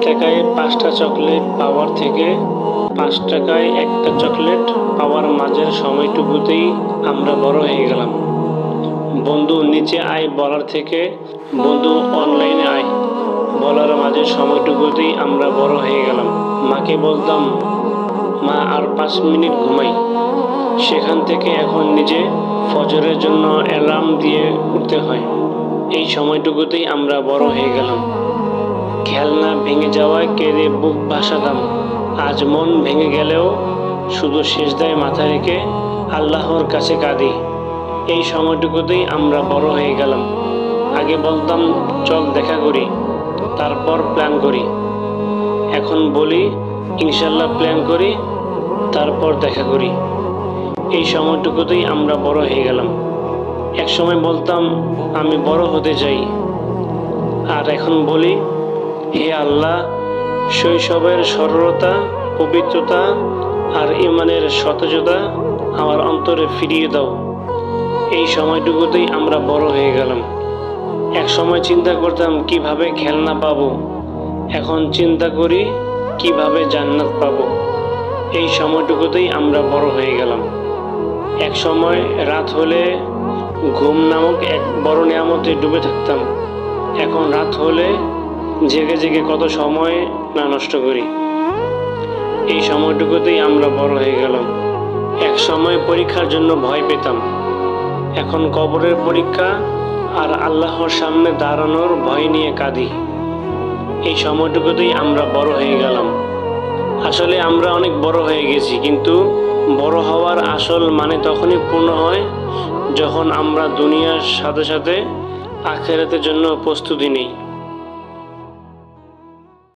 টাকায় 5টা চকলেট পাওয়ার থেকে 5 টাকায় একটা চকলেট পাওয়ার মাঝের সময়টুকুতেই আমরা বড় হয়ে গেলাম। বন্ধু নিচে আয় বলার থেকে বন্ধু অনলাইনে আয় বলার মাঝের সময়টুকুতেই আমরা বড় হয়ে গেলাম। মাকে বলতাম, মা আর 5 মিনিট ঘুমাই। সেখান থেকে এখন নিজে ফজরের জন্য অ্যালার্ম দিয়ে উঠতে হয়। এই সময়টুকুতেই আমরা বড় হয়ে গেলাম। খেলনা ভেঙে যাওয়ায় কেঁদে বুক ভাসাতাম। আজ মন ভেঙে গেলেও শুধু সিজদায় মাথা রেখে আল্লাহর কাছে কাঁদি। এই সময়টুকুতেই আমরা বড় হয়ে গেলাম। আগে বলতাম চল দেখা করি, তারপর প্ল্যান করি। এখন বলি ইনশাল্লাহ প্ল্যান করি, তারপর দেখা করি। এই সময়টুকুতেই আমরা বড় হয়ে গেলাম। এক সময় বলতাম আমি বড় হতে চাই, আর এখন বলি হে আল্লাহ, শৈশবের সরলতা, পবিত্রতা আর ইমানের সতেজতা আমার অন্তরে ফিরিয়ে দাও। এই সময়টুকুতেই আমরা বড় হয়ে গেলাম। এক সময় চিন্তা করতাম কিভাবে খেলনা পাবো, এখন চিন্তা করি কিভাবে জান্নাত পাবো। এই সময়টুকুতেই আমরা বড় হয়ে গেলাম। এক সময় রাত হলে ঘুম নামক এক বড় নিয়ামতে ডুবে থাকতাম। এখন রাত হলে জেগে জেগে কত সময় না নষ্ট করি। এই সময়টুকুতেই আমরা বড় হয়ে গেলাম। এক সময় পরীক্ষার জন্য ভয় পেতাম, এখন কবরের পরীক্ষা আর আল্লাহর সামনে দাঁড়ানোর ভয় নিয়ে কাঁদি। এই সময়টুকুতেই আমরা বড় হয়ে গেলাম। আসলে আমরা অনেক বড় হয়ে গেছি, কিন্তু বড় হওয়ার আসল মানে তখনই পূর্ণ হয় যখন আমরা দুনিয়ার সাথে সাথে আখিরাতের জন্য প্রস্তুতি নিই।